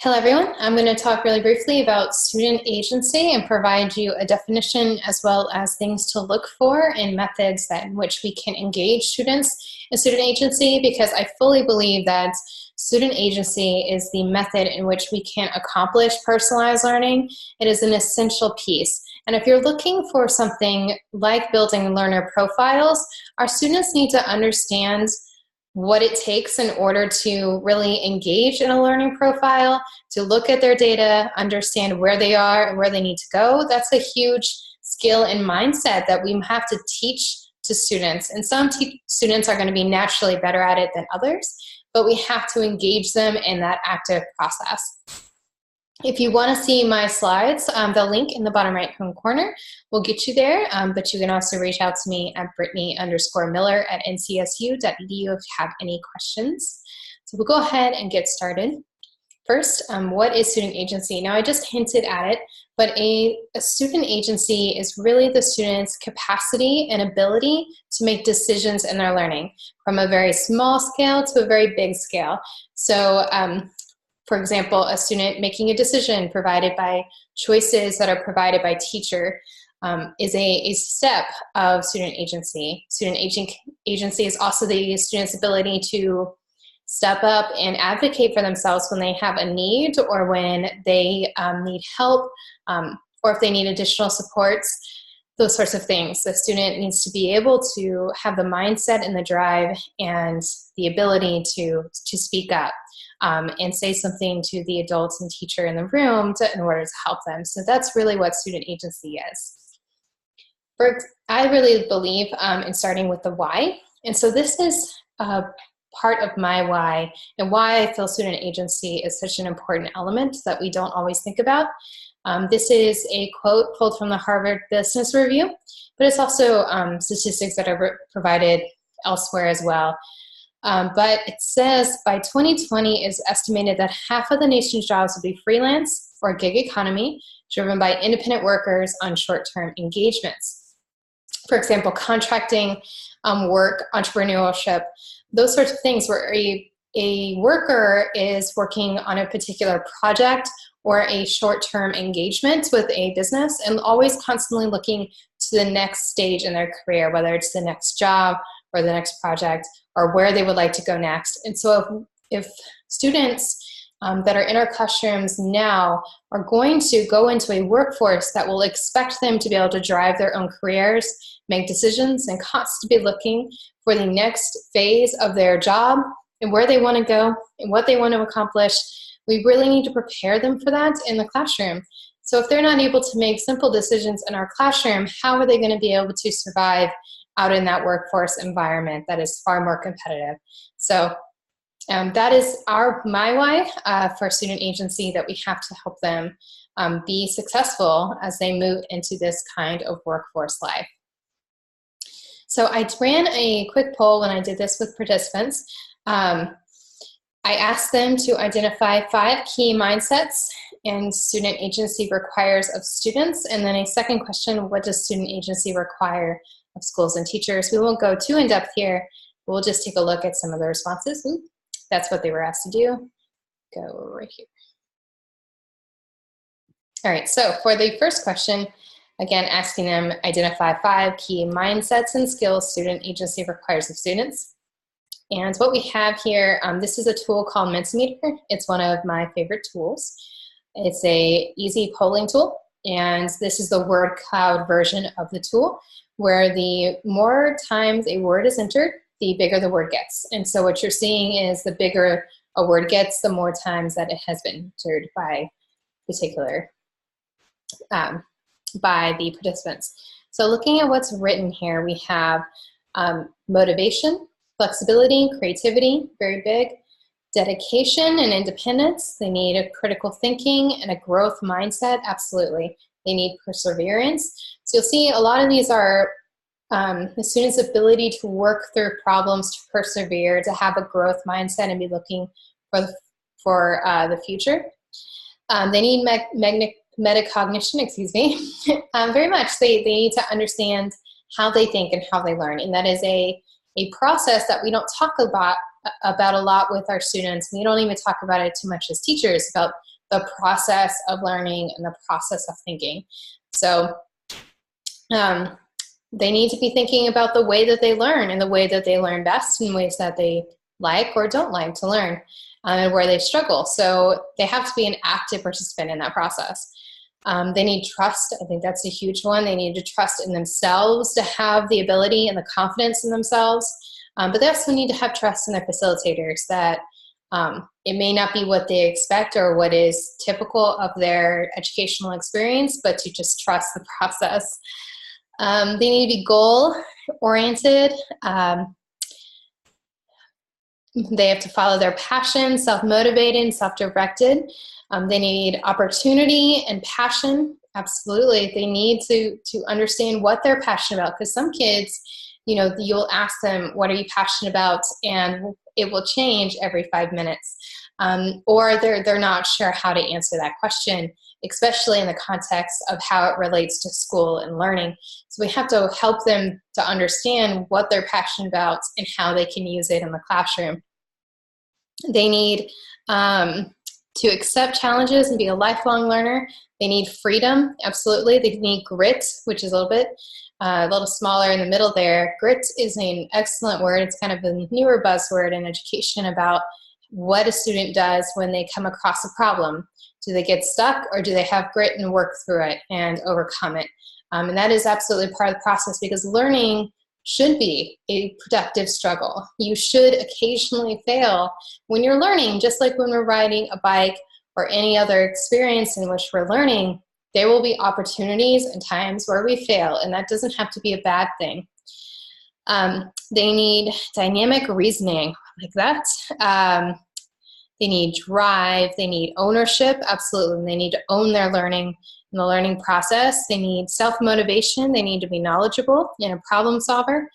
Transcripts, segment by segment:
Hello, everyone. I'm going to talk really briefly about student agency and provide you a definition as well as things to look for and methods in which we can engage students in student agency, because I fully believe that student agency is the method in which we can accomplish personalized learning. It is an essential piece. And if you're looking for something like building learner profiles, our students need to understand what it takes in order to really engage in a learning profile, to look at their data, understand where they are and where they need to go. That's a huge skill and mindset that we have to teach to students. And some students are going to be naturally better at it than others, but we have to engage them in that active process. If you want to see my slides, the link in the bottom right-hand corner will get you there, but you can also reach out to me at Brittany_Miller@ncsu.edu if you have any questions. So we'll go ahead and get started. First, what is student agency? Now, I just hinted at it, but a student agency is really the student's capacity and ability to make decisions in their learning, from a very small scale to a very big scale. So, for example, a student making a decision provided by choices that are provided by teacher is a step of student agency. Student agency is also the student's ability to step up and advocate for themselves when they have a need, or when they need help, or if they need additional supports, those sorts of things. The student needs to be able to have the mindset and the drive and the ability to speak up. And say something to the adults and teacher in the room in order to help them. So that's really what student agency is. I really believe in starting with the why. And so this is part of my why, and why I feel student agency is such an important element that we don't always think about. This is a quote pulled from the Harvard Business Review, but it's also statistics that are provided elsewhere as well. But it says by 2020, it's estimated that half of the nation's jobs will be freelance or gig economy, driven by independent workers on short-term engagements. For example, contracting work, entrepreneurship, those sorts of things where a worker is working on a particular project or a short-term engagement with a business, and always constantly looking to the next stage in their career, whether it's the next job or the next project, or where they would like to go next. And so if students that are in our classrooms now are going to go into a workforce that will expect them to be able to drive their own careers, make decisions, and constantly be looking for the next phase of their job and where they want to go and what they want to accomplish, we really need to prepare them for that in the classroom. So if they're not able to make simple decisions in our classroom, how are they going to be able to survive out in that workforce environment that is far more competitive? So that is my why for student agency, that we have to help them be successful as they move into this kind of workforce life. So I ran a quick poll when I did this with participants. I asked them to identify 5 key mindsets and student agency requires of students, and then a second question, what does student agency require of schools and teachers? We won't go too in-depth here. We'll just take a look at some of the responses. That's what they were asked to do. Go right here. All right, so for the first question, again, asking them identify 5 key mindsets and skills student agency requires of students. And what we have here, this is a tool called Mentimeter. It's one of my favorite tools. It's a easy polling tool, and this is the word cloud version of the tool, where the more times a word is entered, the bigger the word gets. And so what you're seeing is the bigger a word gets, the more times that it has been entered by by the participants. So looking at what's written here, we have motivation, flexibility, creativity, very big, dedication and independence. They need a critical thinking and a growth mindset, absolutely. They need perseverance. So you'll see a lot of these are the student's ability to work through problems, to persevere, to have a growth mindset and be looking for the future. They need metacognition, excuse me, very much. They need to understand how they think and how they learn. And that is a process that we don't talk about a lot with our students. We don't even talk about it too much as teachers, about the process of learning and the process of thinking. So they need to be thinking about the way that they learn and the way that they learn best in ways that they like or don't like to learn, and where they struggle. So they have to be an active participant in that process. They need trust. I think that's a huge one. They need to trust in themselves to have the ability and the confidence in themselves. But they also need to have trust in their facilitators that it may not be what they expect or what is typical of their educational experience, but to just trust the process. They need to be goal-oriented. They have to follow their passion, self-motivated, self-directed. They need opportunity and passion. Absolutely. They need to understand what they're passionate about, because some kids, you know, you'll ask them, what are you passionate about? And it will change every 5 minutes. Or they're not sure how to answer that question, especially in the context of how it relates to school and learning. So we have to help them to understand what they're passionate about and how they can use it in the classroom. They need to accept challenges and be a lifelong learner. They need freedom, absolutely. They need grit, which is a little smaller in the middle there. Grit is an excellent word. It's kind of a newer buzzword in education about what a student does when they come across a problem. Do they get stuck, or do they have grit and work through it and overcome it? And that is absolutely part of the process, because learning should be a productive struggle. You should occasionally fail when you're learning, just like when we're riding a bike or any other experience in which we're learning. There will be opportunities and times where we fail, and that doesn't have to be a bad thing. They need dynamic reasoning, like that. They need drive. They need ownership, absolutely. They need to own their learning and the learning process. They need self-motivation. They need to be knowledgeable and a problem solver.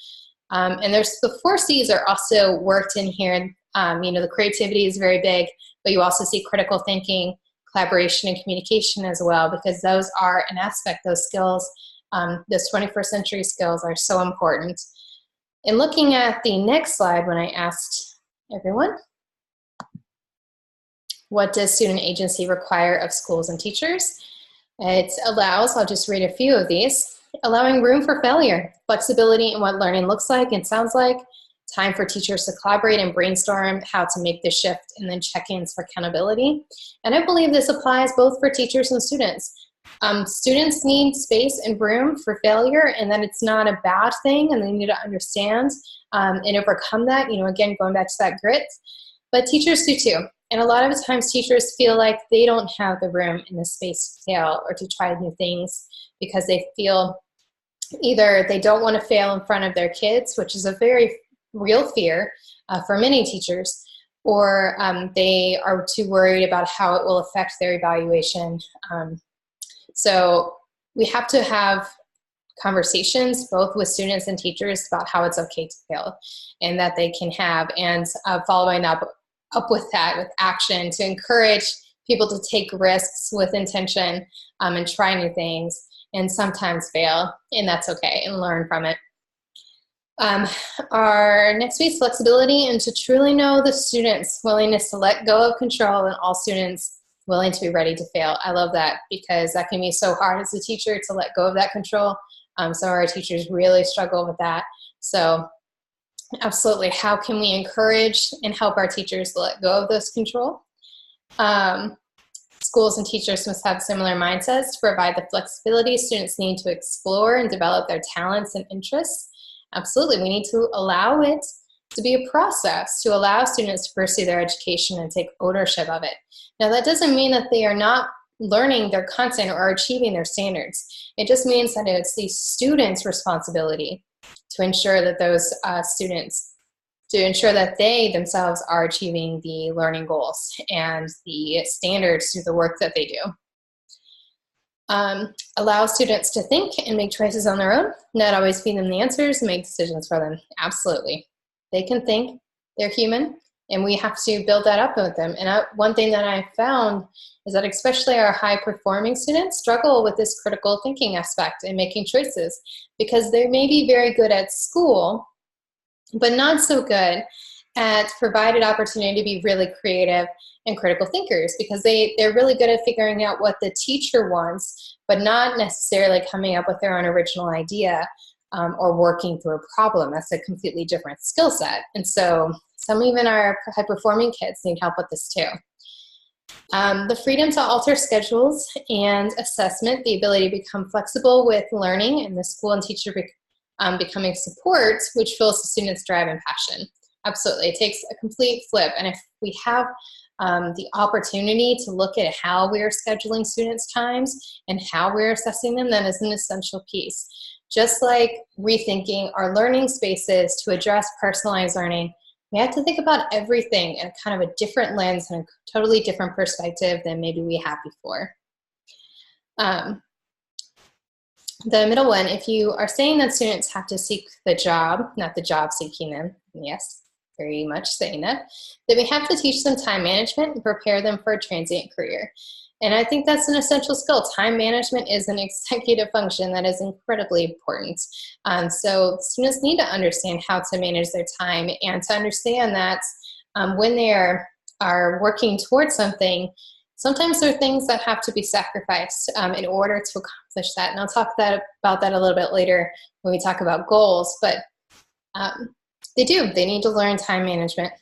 And there's the 4 C's are also worked in here. You know, the creativity is very big, but you also see critical thinking, collaboration, and communication as well, because those are an aspect, those skills, those 21st century skills are so important. In looking at the next slide, when I asked everyone, what does student agency require of schools and teachers? It allows, I'll just read a few of these, allowing room for failure, flexibility in what learning looks like and sounds like, time for teachers to collaborate and brainstorm how to make the shift, and then check-ins for accountability. And I believe this applies both for teachers and students. Students need space and room for failure, and that it's not a bad thing, and they need to understand and overcome that, you know, again, going back to that grit. But teachers do too. And a lot of times teachers feel like they don't have the room and the space to fail or to try new things, because they feel either they don't want to fail in front of their kids, which is a very real fear for many teachers, or they are too worried about how it will affect their evaluation. So we have to have conversations both with students and teachers about how it's okay to fail, and that they can have, and following up with that with action to encourage people to take risks with intention and try new things, and sometimes fail, and that's okay, and learn from it. Our next week's flexibility, and to truly know the students' willingness to let go of control, and all students willing to be ready to fail. I love that, because that can be so hard as a teacher to let go of that control. Some of our teachers really struggle with that. So absolutely, how can we encourage and help our teachers to let go of this control? Schools and teachers must have similar mindsets to provide the flexibility students need to explore and develop their talents and interests. Absolutely, we need to allow it to be a process, to allow students to pursue their education and take ownership of it. Now, that doesn't mean that they are not learning their content or achieving their standards. It just means that it's the students' responsibility to ensure that those to ensure that they themselves are achieving the learning goals and the standards through the work that they do. Allow students to think and make choices on their own, not always feed them the answers, make decisions for them. Absolutely. They can think, they're human, and we have to build that up with them. And one thing that I found is that especially our high-performing students struggle with this critical thinking aspect and making choices, because they may be very good at school, but not so good at provided opportunity to be really creative and critical thinkers, because they're really good at figuring out what the teacher wants, but not necessarily coming up with their own original idea or working through a problem. That's a completely different skill set. And so some even our high-performing kids need help with this too. The freedom to alter schedules and assessment, the ability to become flexible with learning, and the school and teacher becoming support, which fuels the students' drive and passion. Absolutely, it takes a complete flip. And if we have the opportunity to look at how we're scheduling students' times and how we're assessing them, that is an essential piece. Just like rethinking our learning spaces to address personalized learning, we have to think about everything in kind of a different lens and a totally different perspective than maybe we had before. The middle one, if you are saying that students have to seek the job, not the job seeking them, yes, very much saying that, then we have to teach them time management and prepare them for a transient career. And I think that's an essential skill. Time management is an executive function that is incredibly important. So students need to understand how to manage their time, and to understand that when they are working towards something, sometimes there are things that have to be sacrificed in order to accomplish that. And I'll talk about that a little bit later when we talk about goals. But they need to learn time management.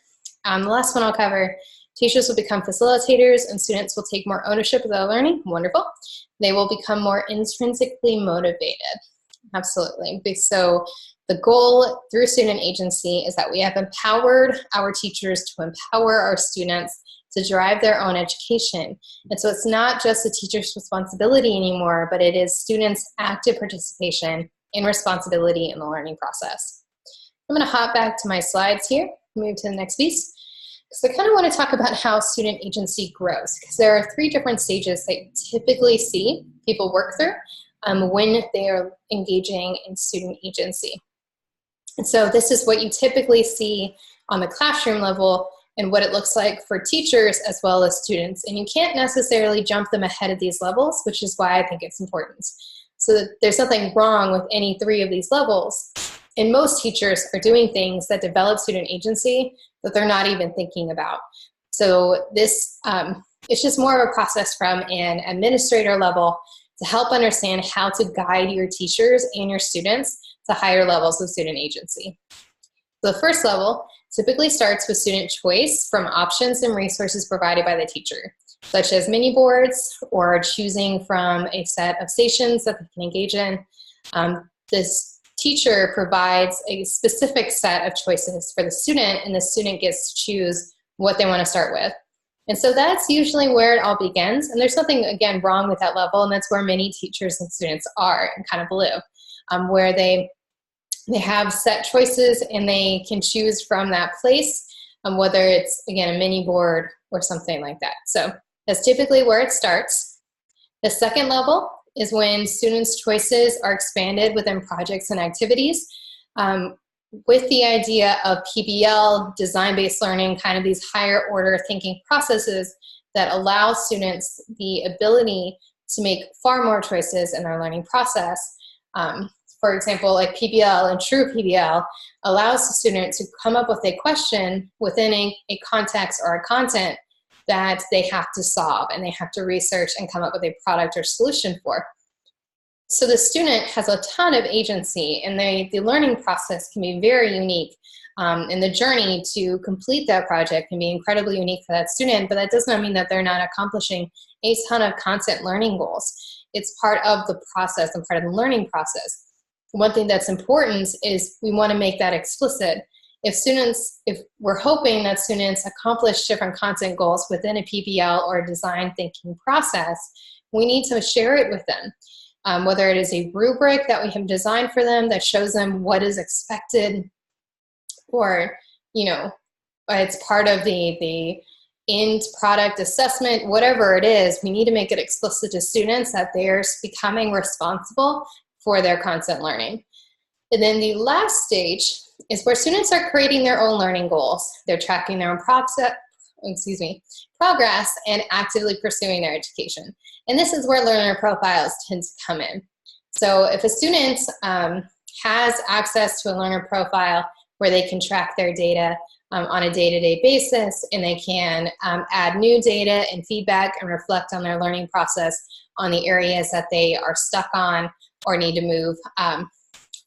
The last one I'll cover, teachers will become facilitators and students will take more ownership of their learning. Wonderful. They will become more intrinsically motivated. Absolutely. So the goal through student agency is that we have empowered our teachers to empower our students to drive their own education. And so it's not just the teacher's responsibility anymore, but it is students' active participation in responsibility in the learning process. I'm going to hop back to my slides here, move to the next piece. So I kind of want to talk about how student agency grows, because there are 3 different stages that you typically see people work through when they are engaging in student agency. And so this is what you typically see on the classroom level and what it looks like for teachers as well as students. And you can't necessarily jump them ahead of these levels, which is why I think it's important. So that there's nothing wrong with any 3 of these levels. And most teachers are doing things that develop student agency that they're not even thinking about. So this, it's just more of a process from an administrator level to help understand how to guide your teachers and your students to higher levels of student agency. So the first level typically starts with student choice from options and resources provided by the teacher, such as mini boards or choosing from a set of stations that they can engage in. This teacher provides a specific set of choices for the student, and the student gets to choose what they want to start with. And so that's usually where it all begins. And there's nothing, again, wrong with that level, and that's where many teachers and students are and kind of live, where they have set choices and they can choose from that place, whether it's, again, a mini board or something like that. So that's typically where it starts. The second level is when students' choices are expanded within projects and activities with the idea of PBL, design-based learning, kind of these higher order thinking processes that allow students the ability to make far more choices in their learning process. For example, like PBL and true PBL allows the student to come up with a question within a context or a content that they have to solve and they have to research and come up with a product or solution for. So the student has a ton of agency, and the learning process can be very unique. And the journey to complete that project can be incredibly unique for that student, but that does not mean that they're not accomplishing a ton of content learning goals. It's part of the process and part of the learning process. One thing that's important is we want to make that explicit. If we're hoping that students accomplish different content goals within a PBL or a design thinking process, we need to share it with them. Whether it is a rubric that we have designed for them that shows them what is expected, or, it's part of the end product assessment, whatever it is, we need to make it explicit to students that they're becoming responsible for their content learning. And then the last stage is where students are creating their own learning goals. They're tracking their own progress and actively pursuing their education. And this is where learner profiles tend to come in. So if a student has access to a learner profile where they can track their data, on a day-to-day basis, and they can add new data and feedback and reflect on their learning process on the areas that they are stuck on or need to move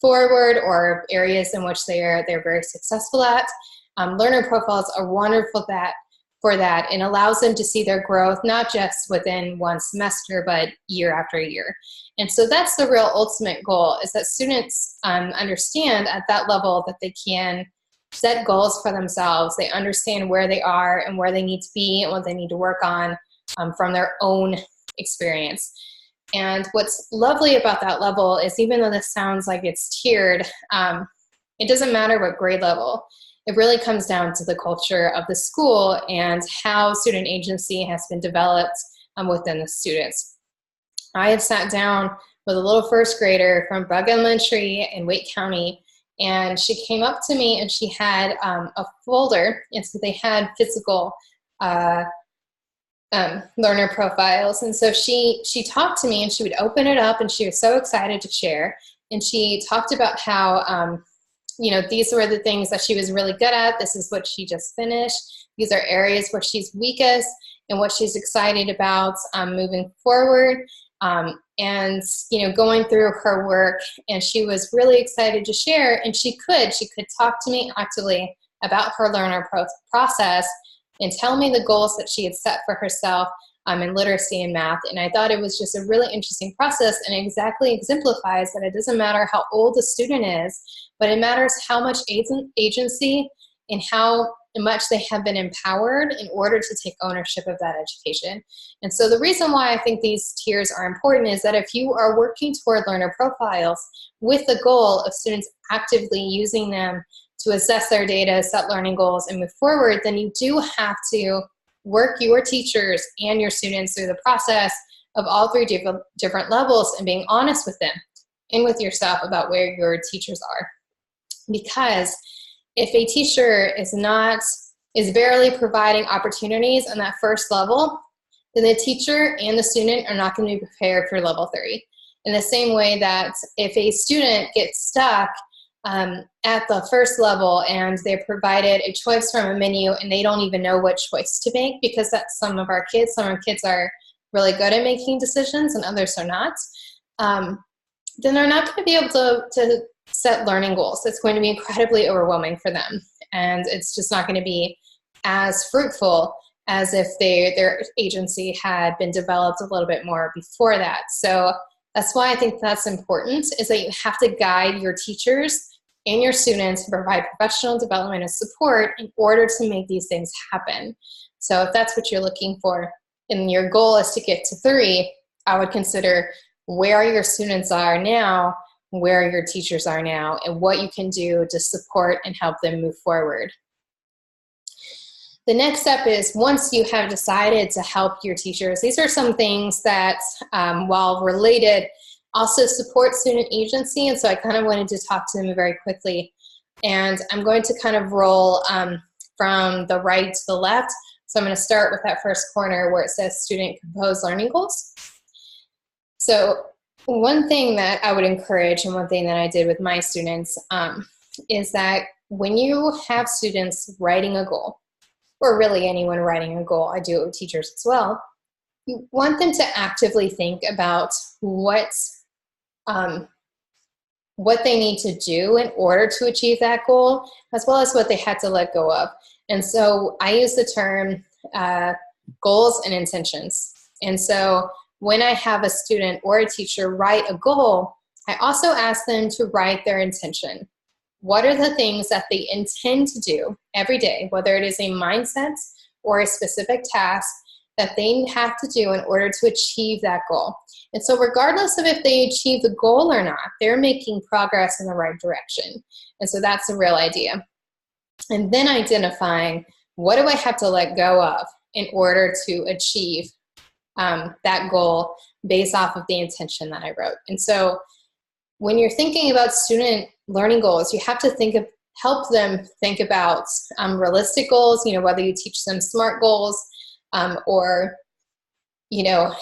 forward, or areas in which they're very successful at. Learner profiles are wonderful for that, and allows them to see their growth, not just within one semester, but year after year. And so that's the real ultimate goal, is that students understand at that level that they can set goals for themselves. They understand where they are and where they need to be and what they need to work on from their own experience. And what's lovely about that level is, even though this sounds like it's tiered, it doesn't matter what grade level. It really comes down to the culture of the school and how student agency has been developed within the students. I have sat down with a little first grader from Bug Elementary in Wake County, and she came up to me and she had a folder, and so they had physical learner profiles. And so she talked to me, and she would open it up, and she was so excited to share. And she talked about how these were the things that she was really good at. This is what she just finished. These are areas where she's weakest and what she's excited about moving forward. And going through her work, and she was really excited to share, and she could talk to me actively about her learner process and tell me the goals that she had set for herself in literacy and math. And I thought it was just a really interesting process, and exactly exemplifies that it doesn't matter how old the student is, but it matters how much agency and how much they have been empowered in order to take ownership of that education. And so the reason why I think these tiers are important is that if you are working toward learner profiles with the goal of students actively using them to assess their data, set learning goals, and move forward, then you do have to work your teachers and your students through the process of all three different levels, and being honest with them and with yourself about where your teachers are. Because if a teacher is barely providing opportunities on that first level, then the teacher and the student are not going to be prepared for level 3. In the same way that if a student gets stuck at the first level and they're provided a choice from a menu and they don't even know what choice to make, because that's some of our kids are really good at making decisions and others are not, then they're not going to be able to set learning goals. It's going to be incredibly overwhelming for them, and it's just not going to be as fruitful as if their agency had been developed a little bit more before that. So that's why I think that's important, is that you have to guide your teachers and your students to provide professional development and support in order to make these things happen. So if that's what you're looking for and your goal is to get to 3, I would consider where your students are now, where your teachers are now, and what you can do to support and help them move forward. The next step is, once you have decided to help your teachers, these are some things that, while related, also support student agency. And so I kind of wanted to talk to them very quickly. And I'm going to kind of roll from the right to the left. So I'm going to start with that first corner where it says student composed learning goals. So one thing that I would encourage, and one thing that I did with my students, is that when you have students writing a goal, or really anyone writing a goal, I do it with teachers as well, you want them to actively think about what they need to do in order to achieve that goal, as well as what they had to let go of. And so I use the term goals and intentions. And so when I have a student or a teacher write a goal, I also ask them to write their intention. What are the things that they intend to do every day, whether it is a mindset or a specific task that they have to do in order to achieve that goal? And so regardless of if they achieve the goal or not, they're making progress in the right direction. And so that's the real idea. And then identifying, what do I have to let go of in order to achieve that goal based off of the intention that I wrote. And so when you're thinking about student learning goals, you have to help them think about realistic goals, whether you teach them SMART goals or,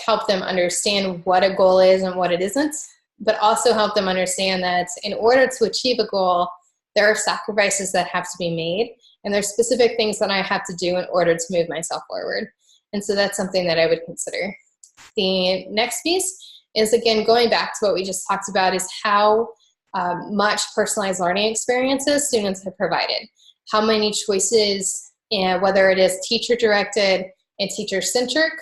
help them understand what a goal is and what it isn't, but also help them understand that in order to achieve a goal, there are sacrifices that have to be made, and there's specific things that I have to do in order to move myself forward. And so that's something that I would consider. The next piece is, again, going back to what we just talked about, is how much personalized learning experiences students have provided. How many choices, and whether it is teacher-directed and teacher-centric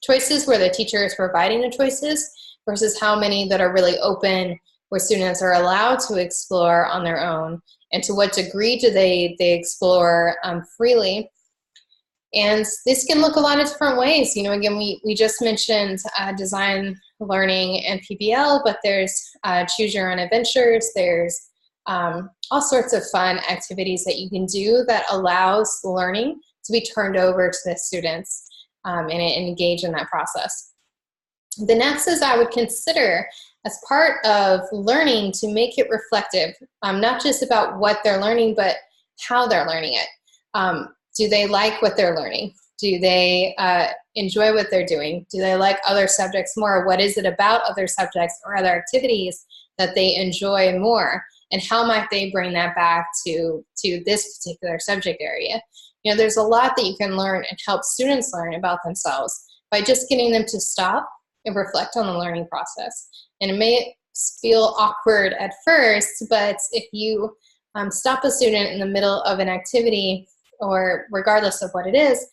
choices where the teacher is providing the choices, versus how many that are really open, where students are allowed to explore on their own, and to what degree do they explore freely. And this can look a lot of different ways. You know, again, we just mentioned design learning and PBL, but there's choose your own adventures. There's all sorts of fun activities that you can do that allows learning to be turned over to the students and engage in that process. The next is, I would consider as part of learning to make it reflective, not just about what they're learning, but how they're learning it. Do they like what they're learning? Do they enjoy what they're doing? Do they like other subjects more? What is it about other subjects or other activities that they enjoy more? And how might they bring that back to this particular subject area? You know, there's a lot that you can learn and help students learn about themselves by just getting them to stop and reflect on the learning process. And it may feel awkward at first, but if you stop a student in the middle of an activity, or regardless of what it is,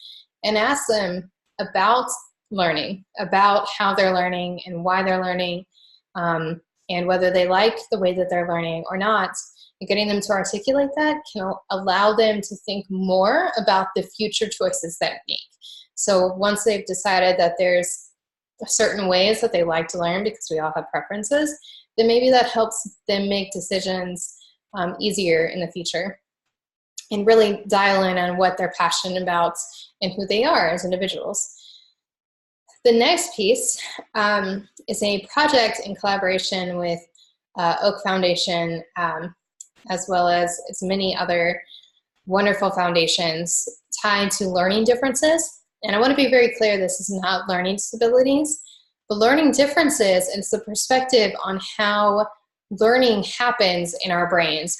and ask them about learning, about how they're learning and why they're learning, and whether they like the way that they're learning or not, and getting them to articulate that can allow them to think more about the future choices they make. So once they've decided that there's certain ways that they like to learn, because we all have preferences, then maybe that helps them make decisions easier in the future, and really dial in on what they're passionate about and who they are as individuals. The next piece is a project in collaboration with Oak Foundation, as well as many other wonderful foundations tied to learning differences. And I want to be very clear, this is not learning disabilities, but learning differences, and it's the perspective on how learning happens in our brains.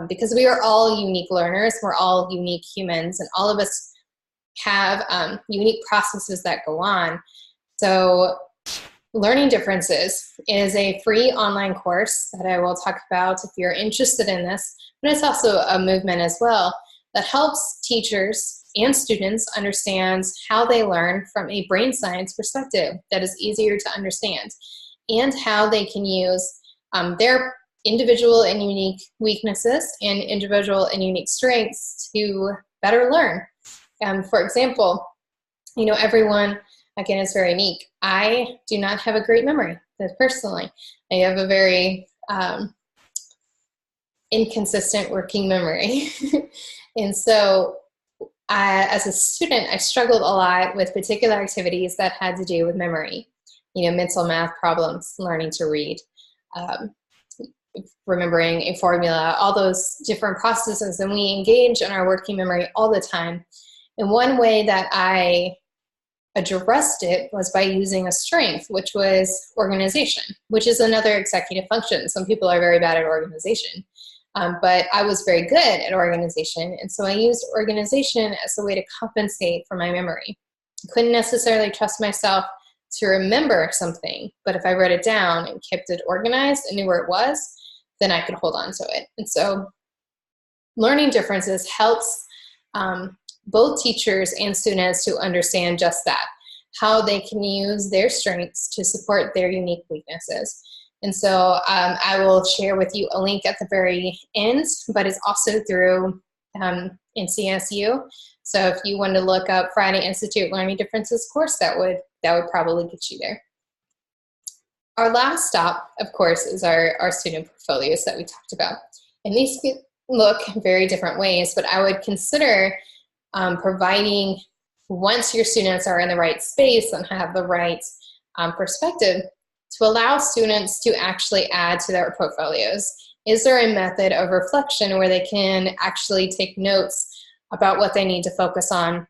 Because we are all unique learners, we're all unique humans, and all of us have unique processes that go on. So Learning Differences is a free online course that I will talk about if you're interested in this, but it's also a movement as well that helps teachers and students understand how they learn from a brain science perspective that is easier to understand, and how they can use their individual and unique weaknesses and individual and unique strengths to better learn. For example, you know, everyone, again, is very unique. I do not have a great memory, personally. I have a very inconsistent working memory. And so as a student, I struggled a lot with particular activities that had to do with memory. You know, mental math problems, learning to read, remembering a formula, all those different processes, and we engage in our working memory all the time. And one way that I addressed it was by using a strength, which was organization, which is another executive function. Some people are very bad at organization, but I was very good at organization, and so I used organization as a way to compensate for my memory. I couldn't necessarily trust myself to remember something, but if I wrote it down and kept it organized and knew where it was, then I could hold on to it. And so Learning Differences helps both teachers and students to understand just that, how they can use their strengths to support their unique weaknesses. And so I will share with you a link at the very end, but it's also through NCSU. So if you want to look up Friday Institute Learning Differences course, that would probably get you there. Our last stop, of course, is our student portfolios that we talked about. And these can look very different ways, but I would consider providing, once your students are in the right space and have the right perspective, to allow students to actually add to their portfolios. Is there a method of reflection where they can actually take notes about what they need to focus on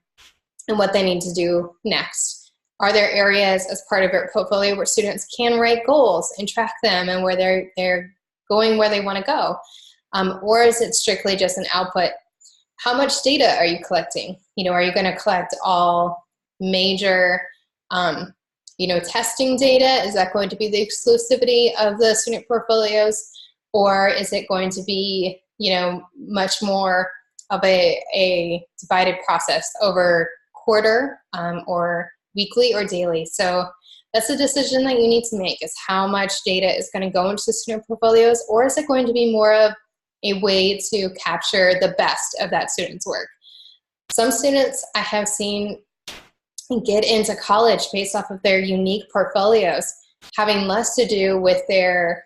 and what they need to do next? Are there areas as part of your portfolio where students can write goals and track them, and where they're going where they want to go? Or is it strictly just an output? How much data are you collecting? You know, are you going to collect all major, testing data? Is that going to be the exclusivity of the student portfolios? Or is it going to be, much more of a divided process over quarter or weekly or daily? So that's a decision that you need to make, is how much data is going to go into the student portfolios, or is it going to be more of a way to capture the best of that student's work? Some students I have seen get into college based off of their unique portfolios, having less to do with their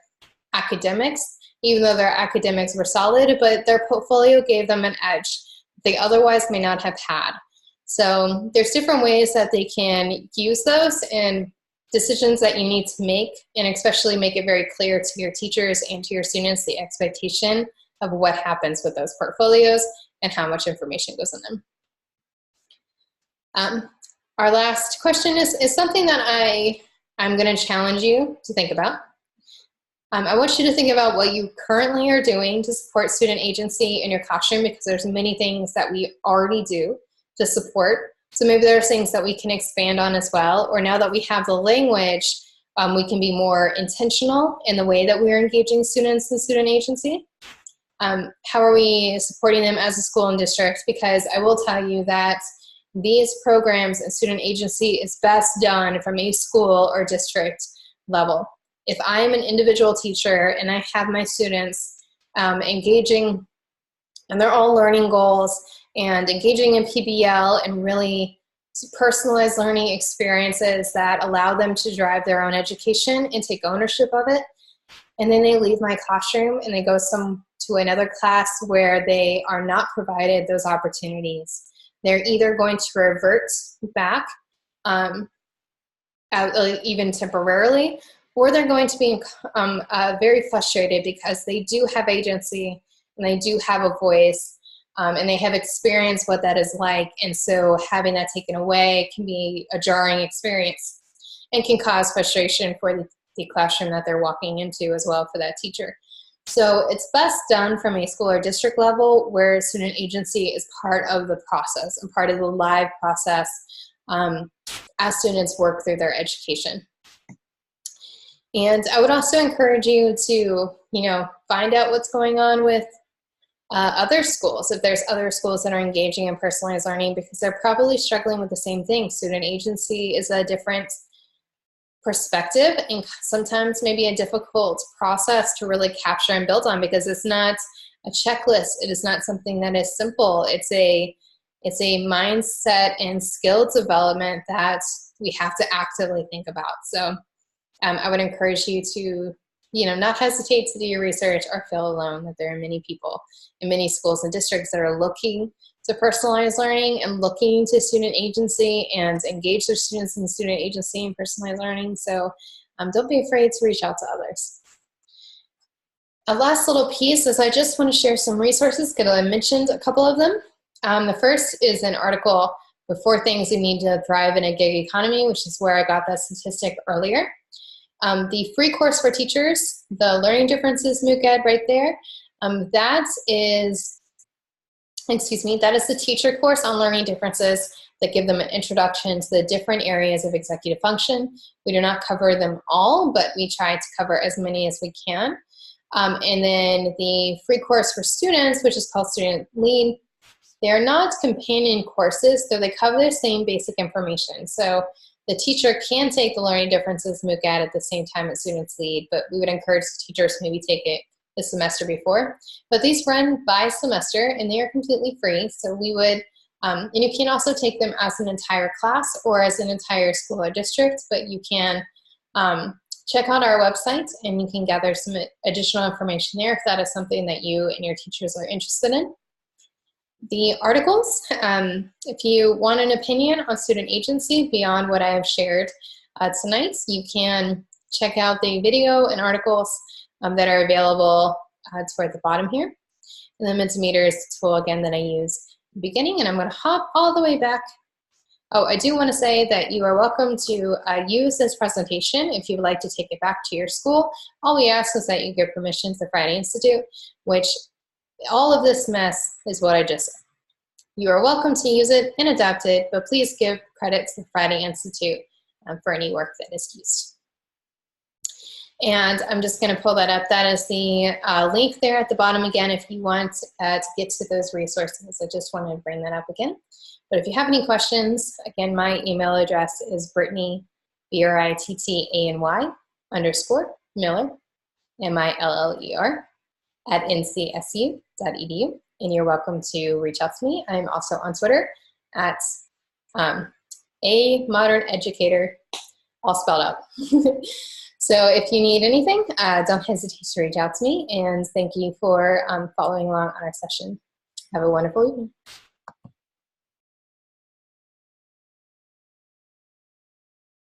academics, even though their academics were solid, but their portfolio gave them an edge they otherwise may not have had. So there's different ways that they can use those, and decisions that you need to make, and especially make it very clear to your teachers and to your students the expectation of what happens with those portfolios and how much information goes in them. Our last question is something that I'm going to challenge you to think about. I want you to think about what you currently are doing to support student agency in your classroom, because there's many things that we already do to support. So maybe there are things that we can expand on as well, or now that we have the language, we can be more intentional in the way that we're engaging students in student agency. How are we supporting them as a school and district? Because I will tell you that these programs and student agency is best done from a school or district level. If I am an individual teacher and I have my students engaging, and they're all learning goals, and engaging in PBL and really personalized learning experiences that allow them to drive their own education and take ownership of it, and then they leave my classroom and they go to another class where they are not provided those opportunities, they're either going to revert back, even temporarily, or they're going to be very frustrated because they do have agency and they do have a voice, and they have experienced what that is like. And so having that taken away can be a jarring experience and can cause frustration for the classroom that they're walking into as well for that teacher. So it's best done from a school or district level, where student agency is part of the process and part of the live process as students work through their education. And I would also encourage you to, find out what's going on with other schools, if there's other schools that are engaging in personalized learning, because they're probably struggling with the same thing. Student agency is a different perspective and sometimes maybe a difficult process to really capture and build on, because it's not a checklist. It is not something that is simple. It's a mindset and skill development that we have to actively think about. So I would encourage you to, not hesitate to do your research or feel alone, that there are many people in many schools and districts that are looking to personalized learning and looking to student agency and engage their students in student agency and personalized learning. So don't be afraid to reach out to others. A last little piece is I just want to share some resources, because I mentioned a couple of them. The first is an article, The 4 Things You Need to Thrive in a Gig Economy, which is where I got that statistic earlier. The free course for teachers, the Learning Differences MOOC Ed right there, that is the teacher course on learning differences that give them an introduction to the different areas of executive function. We do not cover them all, but we try to cover as many as we can. And then the free course for students, which is called Student Lead, they are not companion courses, so they cover the same basic information. So the teacher can take the Learning Differences MOOC at the same time as Students Lead, but we would encourage teachers to maybe take it the semester before. But these run by semester and they are completely free. So we would, and you can also take them as an entire class or as an entire school or district, but you can check out our website and you can gather some additional information there if that is something that you and your teachers are interested in. The articles, if you want an opinion on student agency beyond what I have shared tonight, you can check out the video and articles that are available toward the bottom here. And the Mentimeter is the tool, again, that I use in the beginning, and I'm going to hop all the way back. Oh, I do want to say that you are welcome to use this presentation if you would like to take it back to your school. All we ask is that you give permission to the Friday Institute, which all of this mess is what I just said. You are welcome to use it and adapt it, but please give credit to the Friday Institute for any work that is used. And I'm just going to pull that up. That is the link there at the bottom again if you want to get to those resources. I just wanted to bring that up again. But if you have any questions, again, my email address is Brittany, BRITTANY _Miller, MILLER, at ncsu.edu. And you're welcome to reach out to me. I'm also on Twitter at a modern educator, all spelled out. So if you need anything, don't hesitate to reach out to me. And thank you for following along on our session. Have a wonderful evening.